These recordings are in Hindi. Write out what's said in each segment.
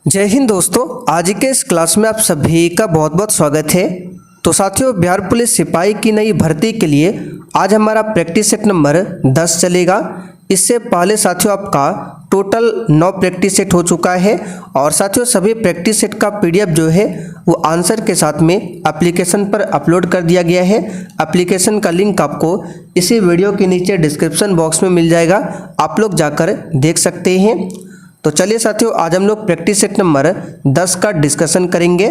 जय हिंद दोस्तों, आज के इस क्लास में आप सभी का बहुत बहुत स्वागत है। तो साथियों, बिहार पुलिस सिपाही की नई भर्ती के लिए आज हमारा प्रैक्टिस सेट नंबर 10 चलेगा। इससे पहले साथियों आपका टोटल 9 प्रैक्टिस सेट हो चुका है और साथियों सभी प्रैक्टिस सेट का पीडीएफ जो है वो आंसर के साथ में एप्लीकेशन पर अपलोड कर दिया गया है। एप्लीकेशन का लिंक आपको इसी वीडियो के नीचे डिस्क्रिप्शन बॉक्स में मिल जाएगा, आप लोग जाकर देख सकते हैं। तो चलिए साथियों, आज हम लोग प्रैक्टिस सेट नंबर 10 का डिस्कशन करेंगे।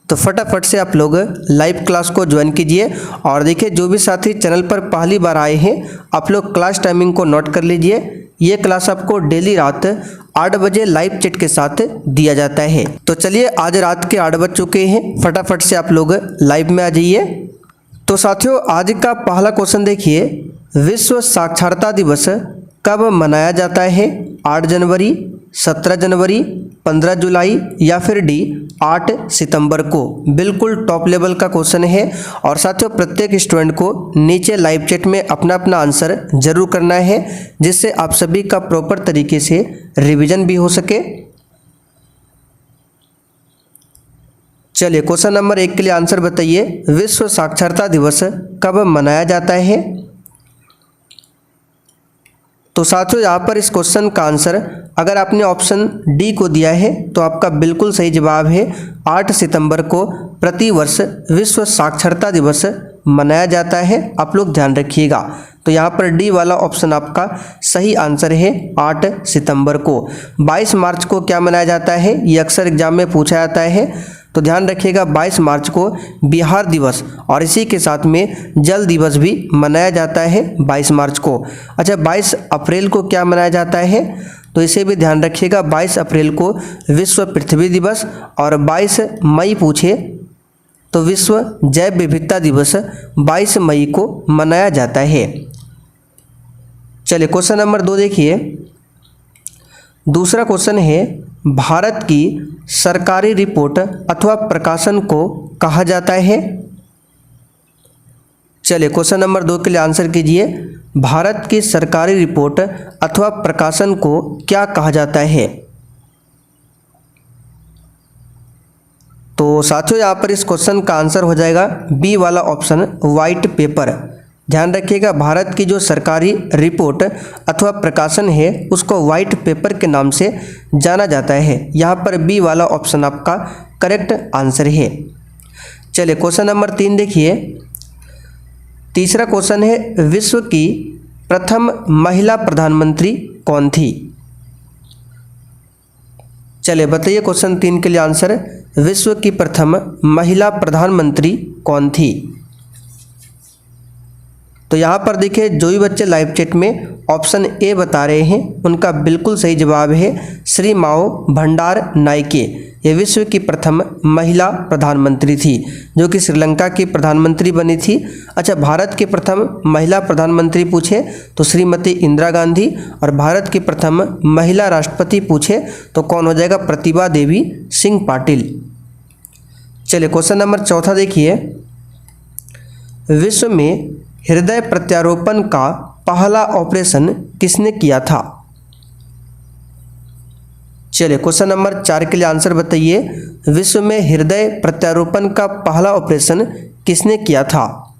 तो फटाफट से आप लोग लाइव क्लास को ज्वाइन कीजिए और देखिए, जो भी साथी चैनल पर पहली बार आए हैं आप लोग क्लास टाइमिंग को नोट कर लीजिए। ये क्लास आपको डेली रात 8 बजे लाइव चैट के साथ दिया जाता है। तो चलिए, आज रात के 8 बज चुके हैं, फटाफट से आप लोग लाइव में आ जाइए। तो साथियों, आज का पहला क्वेश्चन देखिए, विश्व साक्षरता दिवस कब मनाया जाता है? 8 जनवरी, 17 जनवरी, 15 जुलाई या फिर डी 8 सितंबर को। बिल्कुल टॉप लेवल का क्वेश्चन है और साथियों प्रत्येक स्टूडेंट को नीचे लाइव चैट में अपना अपना आंसर जरूर करना है, जिससे आप सभी का प्रॉपर तरीके से रिवीजन भी हो सके। चलिए, क्वेश्चन नंबर 1 के लिए आंसर बताइए, विश्व साक्षरता दिवस कब मनाया जाता है? तो साथियों यहाँ पर इस क्वेश्चन का आंसर अगर आपने ऑप्शन डी को दिया है तो आपका बिल्कुल सही जवाब है। 8 सितंबर को प्रतिवर्ष विश्व साक्षरता दिवस मनाया जाता है, आप लोग ध्यान रखिएगा। तो यहाँ पर डी वाला ऑप्शन आपका सही आंसर है, 8 सितंबर को। 22 मार्च को क्या मनाया जाता है? ये अक्सर एग्जाम में पूछा जाता है, तो ध्यान रखिएगा 22 मार्च को बिहार दिवस और इसी के साथ में जल दिवस भी मनाया जाता है 22 मार्च को। अच्छा, 22 अप्रैल को क्या मनाया जाता है? तो इसे भी ध्यान रखिएगा, 22 अप्रैल को विश्व पृथ्वी दिवस और 22 मई पूछे तो विश्व जैव विविधता दिवस 22 मई को मनाया जाता है। चलिए, क्वेश्चन नंबर 2 देखिए। दूसरा क्वेश्चन है, भारत की सरकारी रिपोर्ट अथवा प्रकाशन को कहा जाता है? चलिए, क्वेश्चन नंबर 2 के लिए आंसर कीजिए, भारत की सरकारी रिपोर्ट अथवा प्रकाशन को क्या कहा जाता है? तो साथियों यहाँ पर इस क्वेश्चन का आंसर हो जाएगा बी वाला ऑप्शन, वाइट पेपर। ध्यान रखिएगा, भारत की जो सरकारी रिपोर्ट अथवा प्रकाशन है उसको वाइट पेपर के नाम से जाना जाता है। यहाँ पर बी वाला ऑप्शन आपका करेक्ट आंसर है। चलिए, क्वेश्चन नंबर 3 देखिए। तीसरा क्वेश्चन है, विश्व की प्रथम महिला प्रधानमंत्री कौन थी? चलिए बताइए, क्वेश्चन 3 के लिए आंसर, विश्व की प्रथम महिला प्रधानमंत्री कौन थी? तो यहाँ पर देखिए, जो भी बच्चे लाइव चैट में ऑप्शन ए बता रहे हैं उनका बिल्कुल सही जवाब है श्री माओ भंडार नायके। ये विश्व की प्रथम महिला प्रधानमंत्री थी जो कि श्रीलंका की प्रधानमंत्री बनी थी। अच्छा, भारत की प्रथम महिला प्रधानमंत्री पूछे तो श्रीमती इंदिरा गांधी और भारत की प्रथम महिला राष्ट्रपति पूछे तो कौन हो जाएगा? प्रतिभा देवी सिंह पाटिल। चलिए, क्वेश्चन नंबर 4 देखिए, विश्व में हृदय प्रत्यारोपण का पहला ऑपरेशन किसने किया था? चलिए, क्वेश्चन नंबर 4 के लिए आंसर बताइए, विश्व में हृदय प्रत्यारोपण का पहला ऑपरेशन किसने किया था?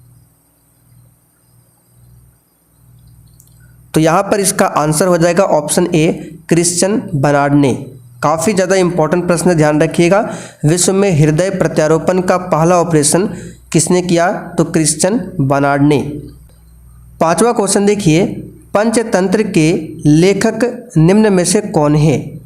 तो यहां पर इसका आंसर हो जाएगा ऑप्शन ए, क्रिश्चियन बर्नार्ड ने। काफ़ी ज़्यादा इंपॉर्टेंट प्रश्न है, ध्यान रखिएगा। विश्व में हृदय प्रत्यारोपण का पहला ऑपरेशन किसने किया? तो क्रिश्चियन बर्नार्ड ने। 5वां क्वेश्चन देखिए, पंचतंत्र के लेखक निम्न में से कौन है?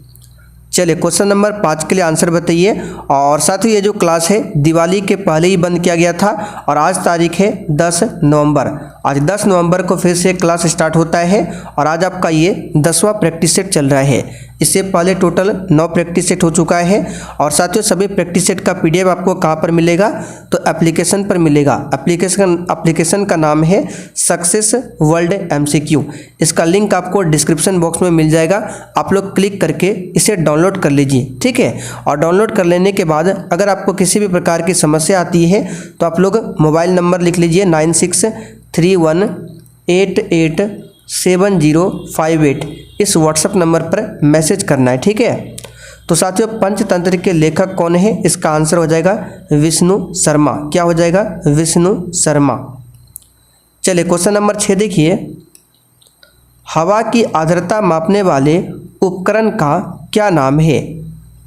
चलिए, क्वेश्चन नंबर 5 के लिए आंसर बताइए। और साथ ही ये जो क्लास है दिवाली के पहले ही बंद किया गया था और आज तारीख है 10 नवंबर। आज 10 नवंबर को फिर से क्लास स्टार्ट होता है और आज आपका ये 10वां प्रैक्टिस सेट चल रहा है। इससे पहले टोटल 9 प्रैक्टिस सेट हो चुका है और साथियों सभी प्रैक्टिस सेट का पीडीएफ आपको कहाँ पर मिलेगा? तो एप्लीकेशन पर मिलेगा। एप्लीकेशन का नाम है सक्सेस वर्ल्ड एमसीक्यू। इसका लिंक आपको डिस्क्रिप्शन बॉक्स में मिल जाएगा, आप लोग क्लिक करके इसे डाउनलोड कर लीजिए, ठीक है। और डाउनलोड कर लेने के बाद अगर आपको किसी भी प्रकार की समस्या आती है तो आप लोग मोबाइल नंबर लिख लीजिए 9631887058, इस व्हाट्सएप नंबर पर मैसेज करना है, ठीक है। तो साथियों पंचतंत्र के लेखक कौन है? इसका आंसर हो जाएगा विष्णु शर्मा। क्या हो जाएगा? विष्णु शर्मा। चलिए क्वेश्चन नंबर 6 देखिए, हवा की आर्द्रता मापने वाले उपकरण का क्या नाम है?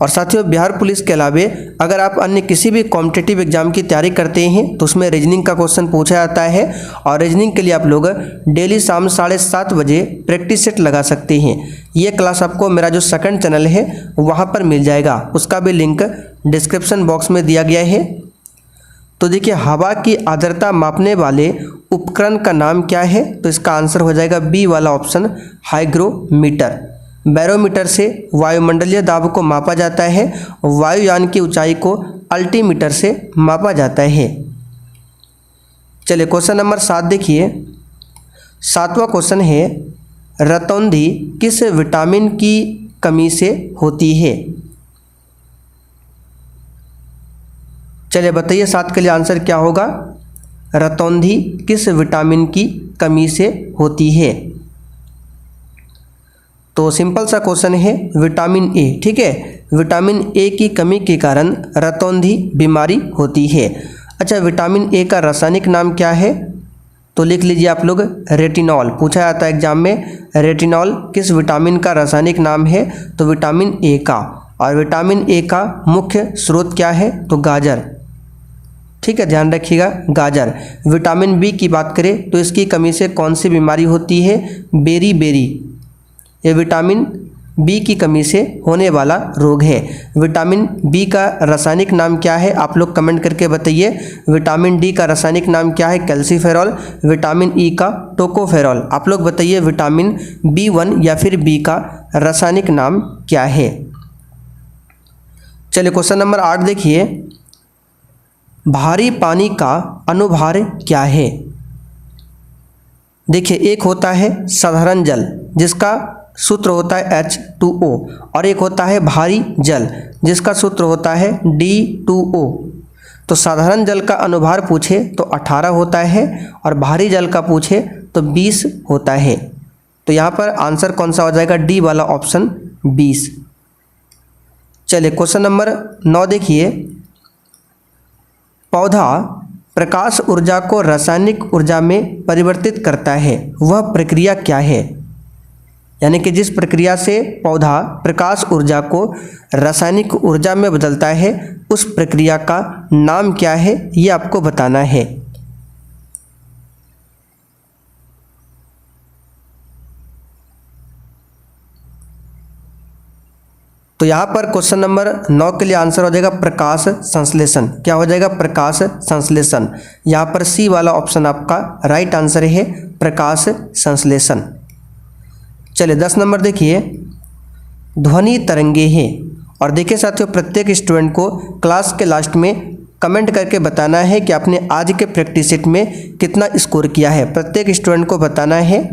और साथियों बिहार पुलिस के अलावे अगर आप अन्य किसी भी कॉम्पिटिटिव एग्जाम की तैयारी करते हैं तो उसमें रीजनिंग का क्वेश्चन पूछा जाता है, और रीजनिंग के लिए आप लोग डेली शाम 7:30 बजे प्रैक्टिस सेट लगा सकते हैं। ये क्लास आपको मेरा जो सेकंड चैनल है वहाँ पर मिल जाएगा, उसका भी लिंक डिस्क्रिप्शन बॉक्स में दिया गया है। तो देखिए हवा की आर्द्रता मापने वाले उपकरण का नाम क्या है? तो इसका आंसर हो जाएगा बी वाला ऑप्शन, हाइग्रोमीटर। बैरोमीटर से वायुमंडलीय दाब को मापा जाता है, वायुयान की ऊंचाई को अल्टीमीटर से मापा जाता है। चलिए क्वेश्चन नंबर 7 देखिए, 7वां क्वेश्चन है, रतौंधी किस विटामिन की कमी से होती है? चलिए बताइए 7 के लिए आंसर क्या होगा? रतौंधी किस विटामिन की कमी से होती है? तो सिंपल सा क्वेश्चन है, विटामिन ए। ठीक है, विटामिन ए की कमी के कारण रतौंधी बीमारी होती है। अच्छा, विटामिन ए का रासायनिक नाम क्या है? तो लिख लीजिए आप लोग, रेटिनॉल। पूछा जाता है एग्जाम में, रेटिनॉल किस विटामिन का रासायनिक नाम है? तो विटामिन ए का। और विटामिन ए का मुख्य स्रोत क्या है? तो गाजर। ठीक है, ध्यान रखिएगा, गाजर। विटामिन बी की बात करें तो इसकी कमी से कौन सी बीमारी होती है? बेरी। ये विटामिन बी की कमी से होने वाला रोग है। विटामिन बी का रासायनिक नाम क्या है? आप लोग कमेंट करके बताइए। विटामिन डी का रासायनिक नाम क्या है? कैल्सीफेरॉल। विटामिन ई का टोकोफेरॉल। आप लोग बताइए विटामिन B1 या फिर बी का रासायनिक नाम क्या है? चलिए क्वेश्चन नंबर 8 देखिए, भारी पानी का अनुभार क्या है? देखिए एक होता है साधारण जल जिसका सूत्र होता है H2O, और एक होता है भारी जल जिसका सूत्र होता है D2O। तो साधारण जल का अनुभार पूछे तो 18 होता है, और भारी जल का पूछे तो 20 होता है। तो यहाँ पर आंसर कौन सा हो जाएगा? डी वाला ऑप्शन, 20। चलिए क्वेश्चन नंबर 9 देखिए, पौधा प्रकाश ऊर्जा को रासायनिक ऊर्जा में परिवर्तित करता है, वह प्रक्रिया क्या है? यानी कि जिस प्रक्रिया से पौधा प्रकाश ऊर्जा को रासायनिक ऊर्जा में बदलता है उस प्रक्रिया का नाम क्या है, ये आपको बताना है। तो यहाँ पर क्वेश्चन नंबर 9 के लिए आंसर हो जाएगा प्रकाश संश्लेषण। क्या हो जाएगा? प्रकाश संश्लेषण। यहाँ पर सी वाला ऑप्शन आपका राइट आंसर है, प्रकाश संश्लेषण। चलिए 10 नंबर देखिए, ध्वनि तरंगे हैं। और देखिए साथियों, प्रत्येक स्टूडेंट को क्लास के लास्ट में कमेंट करके बताना है कि आपने आज के प्रैक्टिस सेट में कितना स्कोर किया है। प्रत्येक स्टूडेंट को बताना है।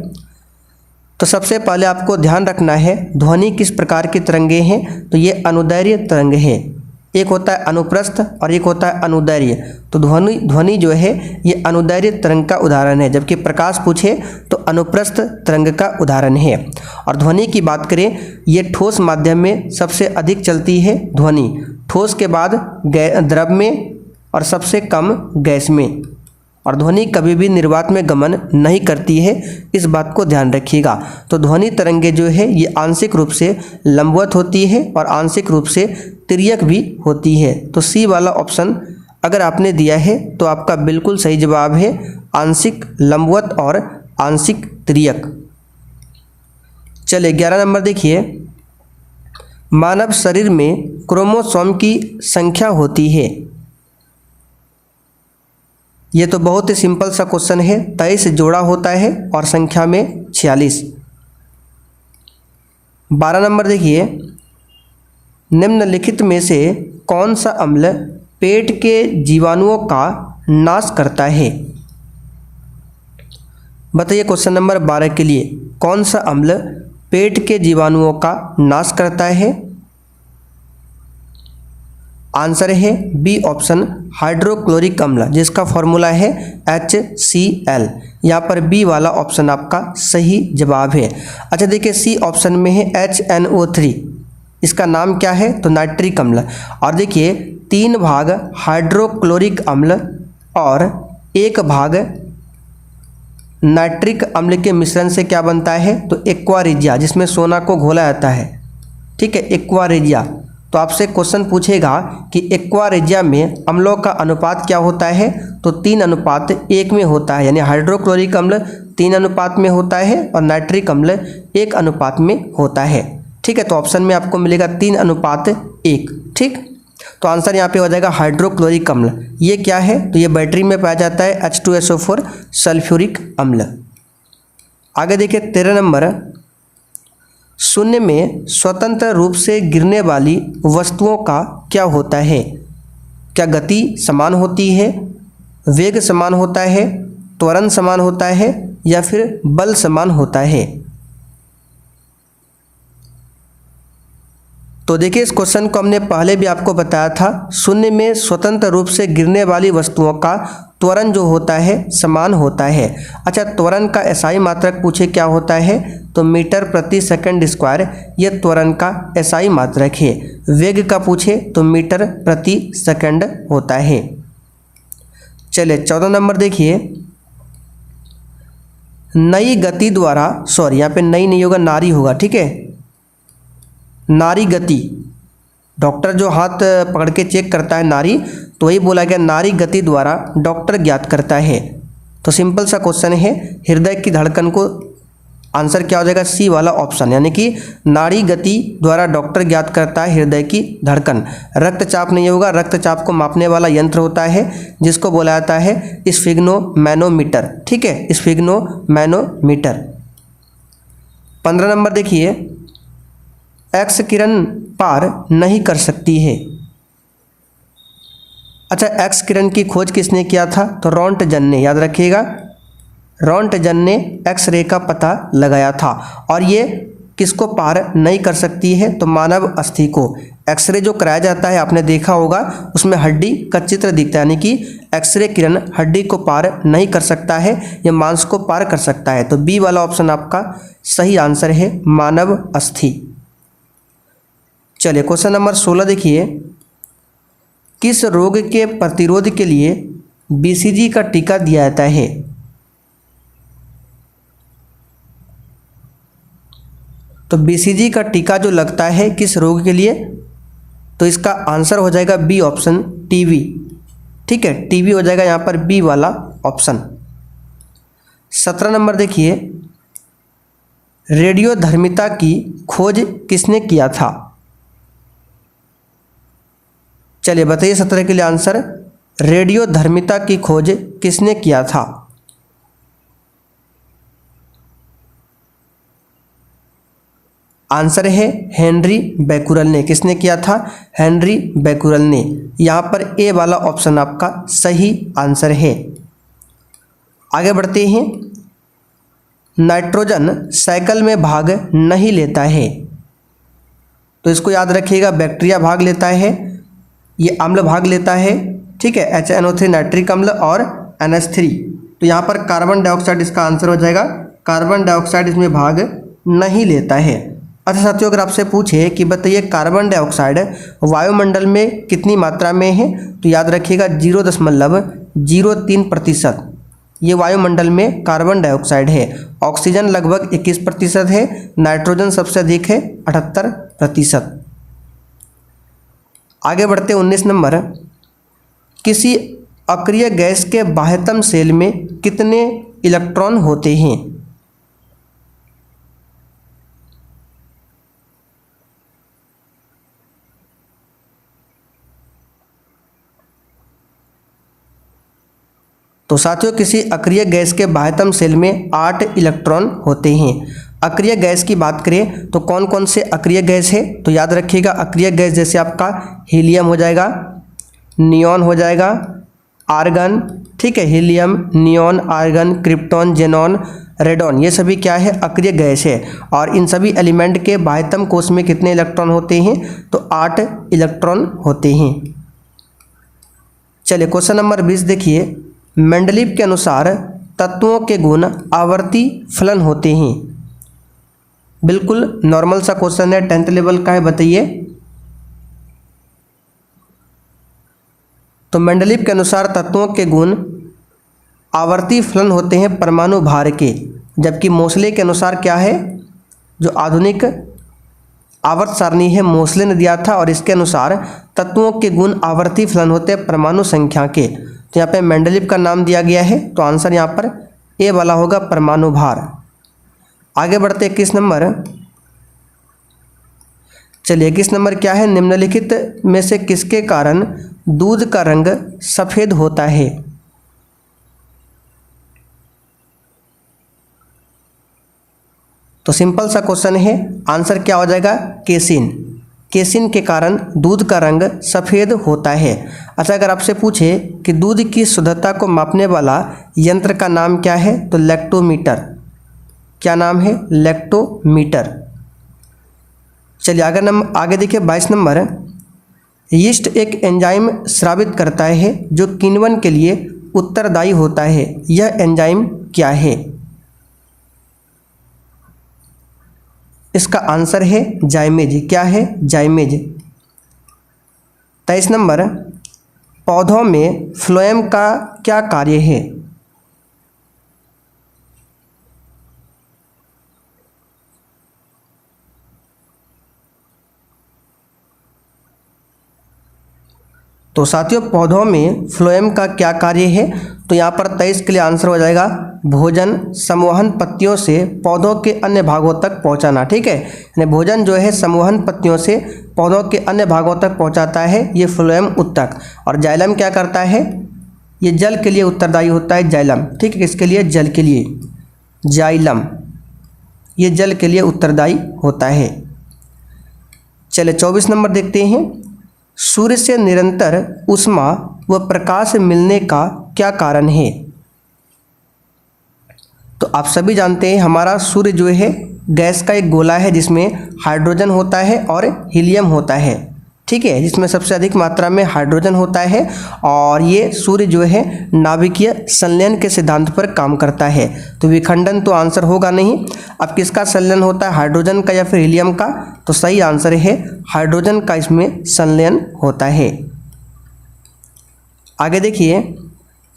तो सबसे पहले आपको ध्यान रखना है, ध्वनि किस प्रकार की तरंगे हैं? तो ये अनुदैर्घ्य तरंग है। एक होता है अनुप्रस्थ और एक होता है अनुदैर्घ्य। तो ध्वनि जो है ये अनुदैर्घ्य तरंग का उदाहरण है, जबकि प्रकाश पूछे तो अनुप्रस्थ तरंग का उदाहरण है। और ध्वनि की बात करें, ये ठोस माध्यम में सबसे अधिक चलती है ध्वनि, ठोस के बाद द्रव में और सबसे कम गैस में। और ध्वनि कभी भी निर्वात में गमन नहीं करती है, इस बात को ध्यान रखिएगा। तो ध्वनि तरंगे जो है ये आंशिक रूप से लंबवत होती है और आंशिक रूप से तिर्यक भी होती है। तो सी वाला ऑप्शन अगर आपने दिया है तो आपका बिल्कुल सही जवाब है, आंशिक लंबवत और आंशिक तिर्यक। चलिए 11 नंबर देखिए, मानव शरीर में क्रोमोसोम की संख्या होती है। ये तो बहुत ही सिंपल सा क्वेश्चन है, 23 जोड़ा होता है और संख्या में 46। 12 नंबर देखिए, निम्नलिखित में से कौन सा अम्ल पेट के जीवाणुओं का नाश करता है? बताइए क्वेश्चन नंबर 12 के लिए, कौन सा अम्ल पेट के जीवाणुओं का नाश करता है? आंसर है बी ऑप्शन, हाइड्रोक्लोरिक अम्ल, जिसका फॉर्मूला है HCl। यहाँ पर बी वाला ऑप्शन आपका सही जवाब है। अच्छा देखिए, सी ऑप्शन में है HNO3। इसका नाम क्या है? तो नाइट्रिक अम्ल। और देखिए 3 भाग हाइड्रोक्लोरिक अम्ल और 1 भाग नाइट्रिक अम्ल के मिश्रण से क्या बनता है? तो एक्वा रेजिया, जिसमें सोना को घोला जाता है। ठीक है, एक्वा रेजिया। तो आपसे क्वेश्चन पूछेगा कि एक्वा रेजिया में अम्लों का अनुपात क्या होता है? तो 3:1 में होता है, यानी हाइड्रोक्लोरिक अम्ल 3:1 में होता है और नाइट्रिक अम्ल 1:1 में होता है। ठीक है, तो ऑप्शन में आपको मिलेगा 3:1। ठीक, तो आंसर यहाँ पे हो जाएगा हाइड्रोक्लोरिक अम्ल। ये क्या है? तो ये बैटरी में पाया जाता है H2SO4 सल्फ्यूरिक अम्ल। आगे देखिए 13 नंबर, शून्य में स्वतंत्र रूप से गिरने वाली वस्तुओं का क्या होता है? क्या गति समान होती है, वेग समान होता है, त्वरण समान होता है या फिर बल समान होता है? तो देखिए इस क्वेश्चन को हमने पहले भी आपको बताया था। शून्य में स्वतंत्र रूप से गिरने वाली वस्तुओं का त्वरण जो होता है समान होता है। अच्छा, त्वरण का एसआई मात्रक पूछे क्या होता है? तो मीटर प्रति सेकंड स्क्वायर, ये त्वरण का एसआई मात्रक है। वेग का पूछे तो मीटर प्रति सेकंड होता है। चलिए 14 नंबर देखिए, नई गति द्वारा, सॉरी यहाँ पे नई नहीं होगा, नारी होगा। ठीक है, नारी गति, डॉक्टर जो हाथ पकड़ के चेक करता है नारी, तो वही बोला गया नारी गति द्वारा डॉक्टर ज्ञात करता है। तो सिंपल सा क्वेश्चन है, हृदय की धड़कन को आंसर क्या हो जाएगा? सी वाला ऑप्शन, यानी कि नाड़ी गति द्वारा डॉक्टर ज्ञात करता है हृदय की धड़कन। रक्तचाप नहीं होगा, रक्तचाप को मापने वाला यंत्र होता है जिसको बोला जाता है स्फिग्नोमैनोमीटर। ठीक है, स्फिग्नोमैनोमीटर। 15 नंबर देखिए, एक्स किरण पार नहीं कर सकती है। अच्छा, एक्स किरण की खोज किसने किया था? तो रोंटगन ने, याद रखिएगा, रोंटगन ने एक्स रे का पता लगाया था। और ये किसको पार नहीं कर सकती है? तो मानव अस्थि को। एक्सरे जो कराया जाता है आपने देखा होगा, उसमें हड्डी का चित्र दिखता है, यानी कि एक्सरे किरण हड्डी को पार नहीं कर सकता है, यह मांस को पार कर सकता है। तो बी वाला ऑप्शन आपका सही आंसर है, मानव अस्थि। चलिए क्वेश्चन नंबर 16 देखिए, किस रोग के प्रतिरोध के लिए बीसीजी का टीका दिया जाता है? तो बीसीजी का टीका जो लगता है किस रोग के लिए? तो इसका आंसर हो जाएगा बी ऑप्शन, टीबी। ठीक है, टीबी हो जाएगा यहाँ पर बी वाला ऑप्शन। 17 नंबर देखिए, रेडियोधर्मिता की खोज किसने किया था? चलिए बताइए 17 के लिए आंसर, रेडियोधर्मिता की खोज किसने किया था? आंसर है हेनरी बैकुरल ने। किसने किया था? हेनरी बैकुरल ने। यहाँ पर ए वाला ऑप्शन आपका सही आंसर है। आगे बढ़ते हैं, नाइट्रोजन साइकिल में भाग नहीं लेता है। तो इसको याद रखिएगा, बैक्टीरिया भाग लेता है, ये अम्ल भाग लेता है। ठीक है, HNO3 नाइट्रिक अम्ल और NH3। तो यहाँ पर कार्बन डाइऑक्साइड इसका आंसर हो जाएगा, कार्बन डाइऑक्साइड इसमें भाग नहीं लेता है। अच्छा साथियों, अगर आपसे पूछे कि बताइए कार्बन डाइऑक्साइड वायुमंडल में कितनी मात्रा में है, तो याद रखिएगा 0.03% ये वायुमंडल में कार्बन डाइऑक्साइड है। ऑक्सीजन लगभग 21% है, नाइट्रोजन सबसे अधिक है 78%। आगे बढ़ते 19 नंबर, किसी अक्रिय गैस के बाह्यतम सेल में कितने इलेक्ट्रॉन होते हैं? तो साथियों, किसी अक्रिय गैस के बाह्यतम सेल में 8 इलेक्ट्रॉन होते हैं। अक्रिय गैस की बात करें तो कौन कौन से अक्रिय गैस है? तो याद रखिएगा, अक्रिय गैस जैसे आपका हीलियम हो जाएगा, नियॉन हो जाएगा, आर्गन। ठीक है, helium, neon, argon, krypton, xenon, radon, ये सभी क्या है? अक्रिय गैस है। और इन सभी एलिमेंट के बाह्यतम कोश में कितने इलेक्ट्रॉन होते हैं? तो 8 इलेक्ट्रॉन होते हैं। चलिए क्वेश्चन नंबर 20 देखिए, मेंडलीव के अनुसार तत्वों के गुण आवर्ती फलन होते हैं। बिल्कुल नॉर्मल सा क्वेश्चन है, 10th लेवल का है, बताइए। तो मेंडलीव के अनुसार तत्वों के गुण आवर्ती फलन होते हैं परमाणु भार के, जबकि मोसले के अनुसार क्या है, जो आधुनिक आवर्त सारणी है मोसले ने दिया था, और इसके अनुसार तत्वों के गुण आवर्ती फलन होते हैं परमाणु संख्या के। तो यहाँ पे मेंडलीव का नाम दिया गया है, तो आंसर यहाँ पर ए वाला होगा, परमाणु भार। आगे बढ़ते 21 नंबर। चलिए 21 नंबर क्या है, निम्नलिखित में से किसके कारण दूध का रंग सफेद होता है? तो सिंपल सा क्वेश्चन है, आंसर क्या हो जाएगा, केसिन। केसिन के कारण दूध का रंग सफ़ेद होता है। अच्छा, अगर आपसे पूछे कि दूध की शुद्धता को मापने वाला यंत्र का नाम क्या है, तो लैक्टोमीटर। क्या नाम है, लैक्टोमीटर। चलिए आगे देखिए 22 नंबर। यीस्ट एक एंजाइम स्रावित करता है जो किण्वन के लिए उत्तरदायी होता है, यह एंजाइम क्या है? इसका आंसर है जाइमेज। क्या है, जाइमेज। 23 नंबर। पौधों में फ्लोएम का क्या कार्य है? तो साथियों, पौधों में फ्लोएम का क्या कार्य है? तो यहाँ पर 23 के लिए आंसर हो जाएगा भोजन संवहन पत्तियों से पौधों के अन्य भागों तक पहुँचाना। ठीक है, यानी भोजन जो है संवहन पत्तियों से पौधों के अन्य भागों तक पहुँचाता है, ये फ्लोएम उत्तक। और जाइलम क्या करता है, ये जल के लिए उत्तरदायी होता है, जाइलम। ठीक है, किसके लिए, जल के लिए, जाइलम, ये जल के लिए उत्तरदायी होता है। चले 24 नंबर देखते हैं। सूर्य से निरंतर ऊष्मा व प्रकाश मिलने का क्या कारण है? तो आप सभी जानते हैं हमारा सूर्य जो है गैस का एक गोला है, जिसमें हाइड्रोजन होता है और हीलियम होता है। ठीक है, जिसमें सबसे अधिक मात्रा में हाइड्रोजन होता है, और ये सूर्य जो है नाभिकीय संलयन के सिद्धांत पर काम करता है। तो विखंडन तो आंसर होगा नहीं। अब किसका संलयन होता है, हाइड्रोजन का या फिर हीलियम का? तो सही आंसर है हाइड्रोजन का इसमें संलयन होता है। आगे देखिए,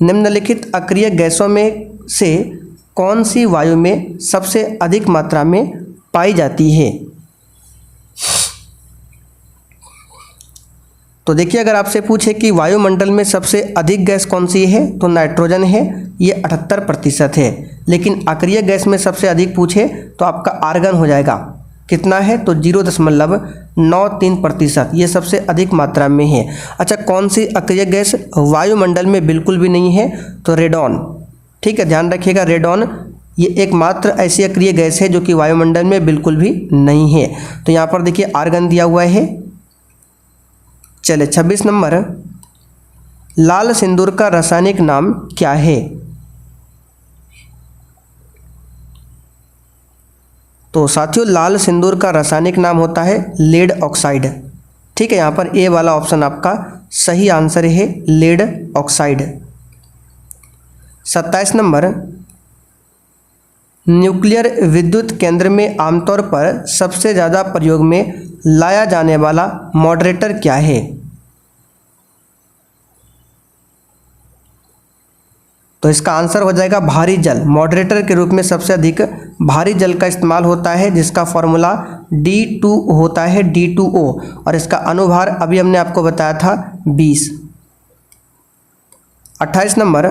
निम्नलिखित अक्रिय गैसों में से कौन सी वायु में सबसे अधिक मात्रा में पाई जाती है? तो देखिए, अगर आपसे पूछे कि वायुमंडल में सबसे अधिक गैस कौन सी है, तो नाइट्रोजन है, ये 78% है। लेकिन अक्रिय गैस में सबसे अधिक पूछे तो आपका आर्गन हो जाएगा। कितना है, तो 0.93%, ये सबसे अधिक मात्रा में है। अच्छा, कौन सी अक्रिय गैस वायुमंडल में बिल्कुल भी नहीं है, तो रेडॉन। ठीक है, ध्यान रखिएगा, रेडॉन ये एकमात्र ऐसी अक्रिय गैस है जो कि वायुमंडल में बिल्कुल भी नहीं है। तो यहाँ पर देखिए आर्गन दिया हुआ है। चले 26 नंबर। लाल सिंदूर का रासायनिक नाम क्या है? तो साथियों, लाल सिंदूर का रासायनिक नाम होता है लेड ऑक्साइड। ठीक है, यहाँ पर ए वाला ऑप्शन आपका सही आंसर है, लेड ऑक्साइड। 27 नंबर। न्यूक्लियर विद्युत केंद्र में आमतौर पर सबसे ज़्यादा प्रयोग में लाया जाने वाला मॉडरेटर क्या है? तो इसका आंसर हो जाएगा भारी जल। मॉडरेटर के रूप में सबसे अधिक भारी जल का इस्तेमाल होता है, जिसका फॉर्मूला D2 होता है, D2O, और इसका अनुभार अभी हमने आपको बताया था 20। 28 नंबर।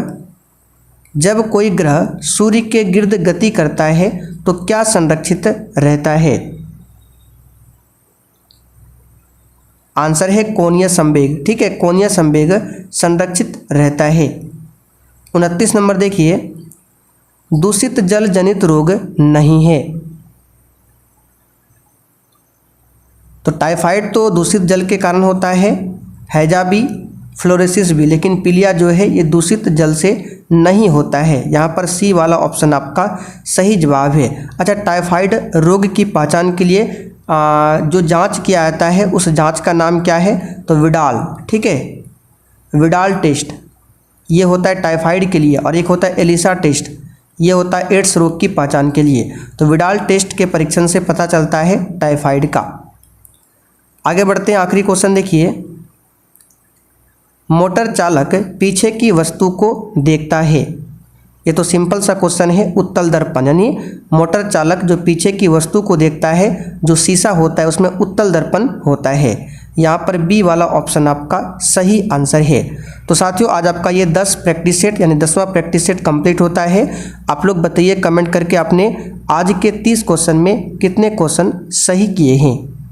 जब कोई ग्रह सूर्य के गिर्द गति करता है तो क्या संरक्षित रहता है? आंसर है कोणीय संवेग। ठीक है, कोणीय संवेग संरक्षित रहता है। 29 नंबर देखिए, दूषित जल जनित रोग नहीं है। तो टाइफाइड तो दूषित जल के कारण होता है, हैजा भी, फ्लोरोसिस भी, लेकिन पीलिया जो है ये दूषित जल से नहीं होता है। यहाँ पर सी वाला ऑप्शन आपका सही जवाब है। अच्छा, टाइफाइड रोग की पहचान के लिए जो जांच किया जाता है उस जांच का नाम क्या है? तो विडाल। ठीक है, विडाल टेस्ट ये होता है टाइफाइड के लिए, और एक होता है एलिसा टेस्ट, ये होता है एड्स रोग की पहचान के लिए। तो विडाल टेस्ट के परीक्षण से पता चलता है टाइफाइड का। आगे बढ़ते हैं, आखिरी क्वेश्चन देखिए। मोटर चालक पीछे की वस्तु को देखता है। ये तो सिंपल सा क्वेश्चन है, उत्तल दर्पण, यानी मोटर चालक जो पीछे की वस्तु को देखता है, जो शीशा होता है उसमें उत्तल दर्पण होता है। यहाँ पर बी वाला ऑप्शन आपका सही आंसर है। तो साथियों आज आपका ये 10 प्रैक्टिस सेट यानी 10वां प्रैक्टिस सेट कंप्लीट होता है। आप लोग बताइए कमेंट करके आपने आज के 30 क्वेश्चन में कितने क्वेश्चन सही किए हैं।